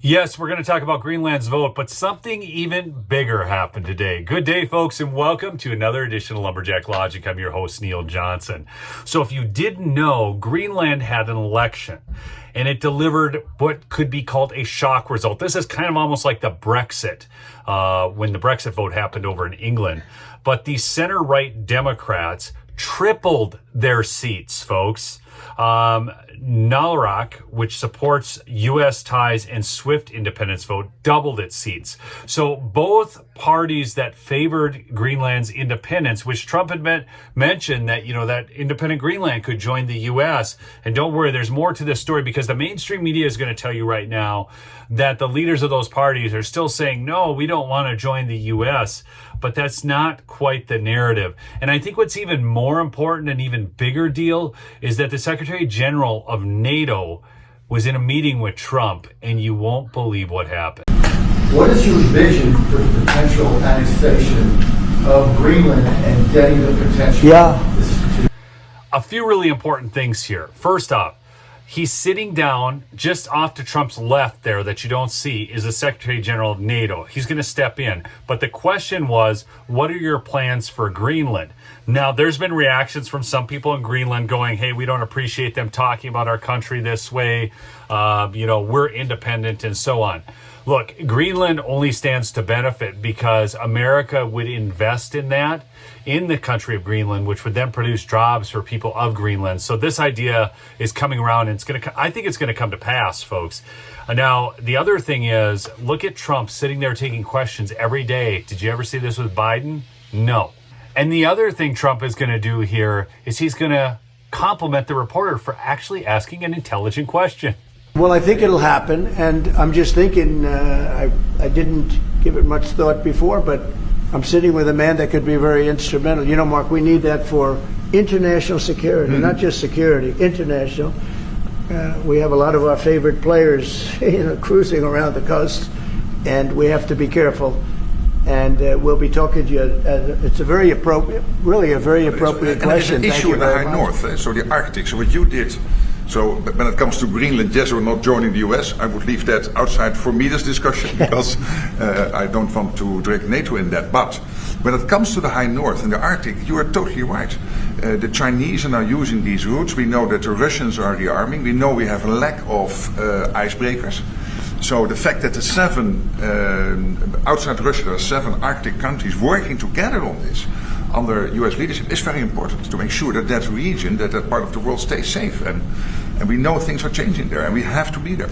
Yes, we're going to talk about Greenland's vote, but something even bigger happened today. Good day, folks, and welcome to another edition of Lumberjack Logic. I'm your host, Neil Johnson. So if you didn't know, Greenland had an election, and it delivered what could be called a shock result. This is kind of almost like the Brexit, when the Brexit vote happened over in England. But the center-right Democrats tripled their seats, folks. Nalrak, which supports U.S. ties and swift independence vote, doubled its seats. So both parties that favored Greenland's independence, which Trump had mentioned that, that independent Greenland could join the U.S. And don't worry, there's more to this story because the mainstream media is going to tell you right now that the leaders of those parties are still saying, no, we don't want to join the U.S., but that's not quite the narrative. And I think what's even more important and even bigger deal is that the Secretary General of NATO was in a meeting with Trump, and you won't believe what happened. What is your vision for the potential annexation of Greenland and getting the potential? A few really important things here. First off, he's sitting down just off to Trump's left there that you don't see is the Secretary General of NATO. He's going to step in. But the question was, what are your plans for Greenland? Now, there's been reactions from some people in Greenland going, hey, we don't appreciate them talking about our country this way. We're independent and so on. Look, Greenland only stands to benefit because America would invest in that, in the country of Greenland, which would then produce jobs for people of Greenland. So this idea is coming around, and I think it's going to come to pass, folks. Now, the other thing is, look at Trump sitting there taking questions every day. Did you ever see this with Biden? No. And the other thing Trump is going to do here is he's going to compliment the reporter for actually asking an intelligent question. Well, I think it'll happen, and I'm just thinking, I didn't give it much thought before, but I'm sitting with a man that could be very instrumental. You know, Mark, we need that for international security, not just security, international. We have a lot of our favorite players cruising around the coast, and we have to be careful. And we'll be talking to you. It's a very appropriate, really a very appropriate question. And there's an issue in the high north, so the Arctic. So what you did. So when it comes to Greenland, yes or not joining the US, I would leave that outside for me, this discussion, because I don't want to drag NATO in that. But when it comes to the high north and the Arctic, you are totally right. The Chinese are now using these routes. We know that the Russians are rearming. We know we have a lack of icebreakers. So the fact that the outside Russia, there are 7 Arctic countries working together on this under US leadership is very important to make sure that that region, that part of the world stays safe. And we know things are changing there, and we have to be there.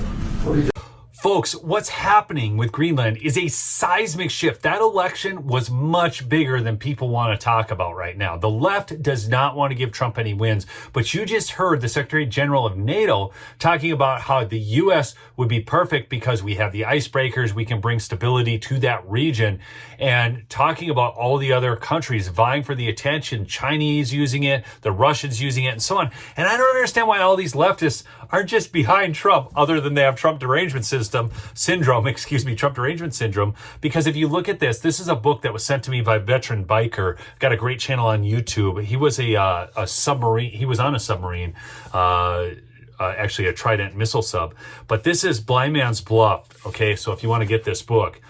Folks, what's happening with Greenland is a seismic shift. That election was much bigger than people want to talk about right now. The left does not want to give Trump any wins, but you just heard the Secretary General of NATO talking about how the U.S. would be perfect because we have the icebreakers, we can bring stability to that region, and talking about all the other countries vying for the attention, Chinese using it, the Russians using it, and so on. And I don't understand why all these leftists aren't just behind Trump, other than they have Trump derangement Trump derangement syndrome. Because if you look at this is a book that was sent to me by a veteran biker, got a great channel on YouTube. He was a submarine. He was on a submarine, actually a Trident missile sub. But this is Blind Man's Bluff. Okay, so if you want to get this book,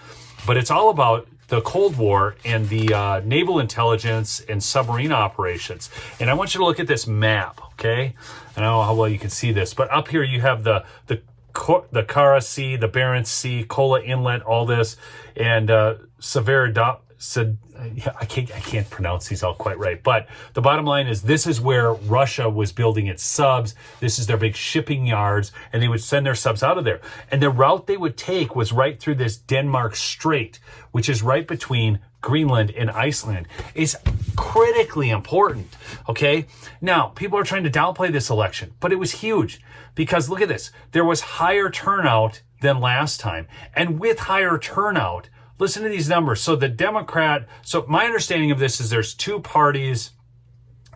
but it's all about the Cold War and the naval intelligence and submarine operations. And I want you to look at this map. Okay, I don't know how well you can see this, but up here you have the Kara Sea, the Barents Sea, Kola Inlet, all this, and I can't pronounce these all quite right. But the bottom line is this is where Russia was building its subs. This is their big shipping yards, and they would send their subs out of there. And the route they would take was right through this Denmark Strait, which is right between Greenland and Iceland. It's critically important, okay? Now, people are trying to downplay this election, but it was huge because look at this. There was higher turnout than last time. And with higher turnout, listen to these numbers. So my understanding of this is there's 2 parties,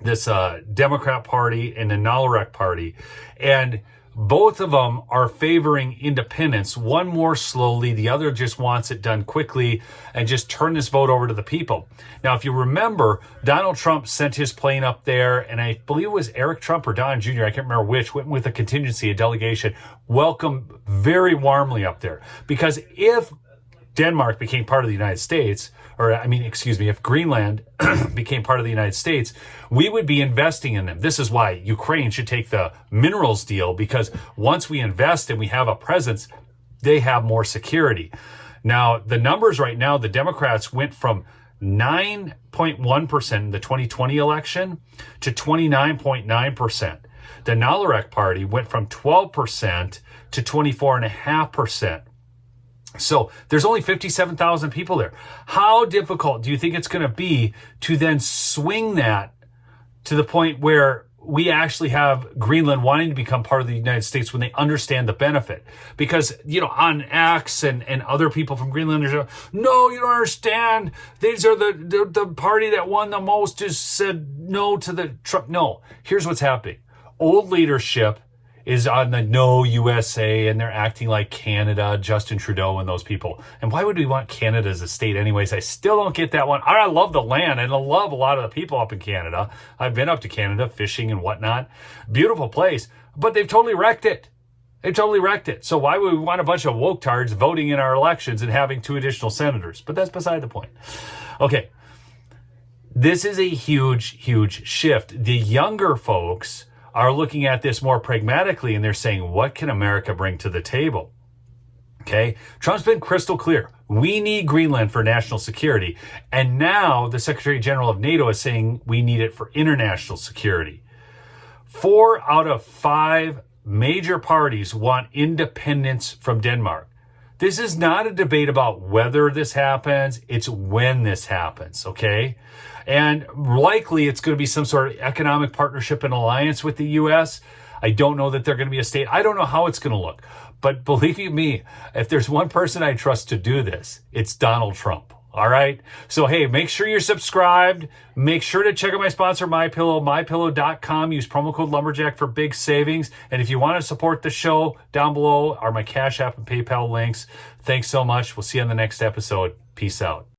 this Democrat Party and the Nalrak Party. And Both of them are favoring independence, one more slowly, the other just wants it done quickly and just turn this vote over to the people. Now, if you remember, Donald Trump sent his plane up there, and I believe it was Eric Trump or Don Jr., I can't remember which, went with a contingency, a delegation, welcomed very warmly up there. Because if Denmark became part of the United States, if Greenland became part of the United States, we would be investing in them. This is why Ukraine should take the minerals deal, because once we invest and we have a presence, they have more security. Now, the numbers right now, the Democrats went from 9.1% in the 2020 election to 29.9%. The Nalarek party went from 12% to 24.5%. So there's only 57,000 people there. How difficult do you think it's going to be to then swing that to the point where we actually have Greenland wanting to become part of the United States when they understand the benefit? Because, on X and other people from Greenland are, no, you don't understand. These are the party that won the most just said no to the Trump. No, here's what's happening. Old leadership is on the no USA, and they're acting like Canada, Justin Trudeau and those people. And why would we want Canada as a state anyways? I still don't get that one. I love the land, and I love a lot of the people up in Canada. I've been up to Canada fishing and whatnot. Beautiful place, but they've totally wrecked it. They've totally wrecked it. So why would we want a bunch of woke tards voting in our elections and having 2 additional senators? But that's beside the point. Okay. This is a huge, huge shift. The younger folks are looking at this more pragmatically, and they're saying, what can America bring to the table? Okay. Trump's been crystal clear. We need Greenland for national security. And now the Secretary General of NATO is saying we need it for international security. 4 out of 5 major parties want independence from Denmark. This is not a debate about whether this happens. It's when this happens. Okay. And likely it's going to be some sort of economic partnership and alliance with the U.S. I don't know that they're going to be a state. I don't know how it's going to look. But believe you me, if there's one person I trust to do this, it's Donald Trump. All right. So, hey, make sure you're subscribed. Make sure to check out my sponsor, MyPillow, mypillow.com. Use promo code Lumberjack for big savings. And if you want to support the show, down below are my Cash App and PayPal links. Thanks so much. We'll see you on the next episode. Peace out.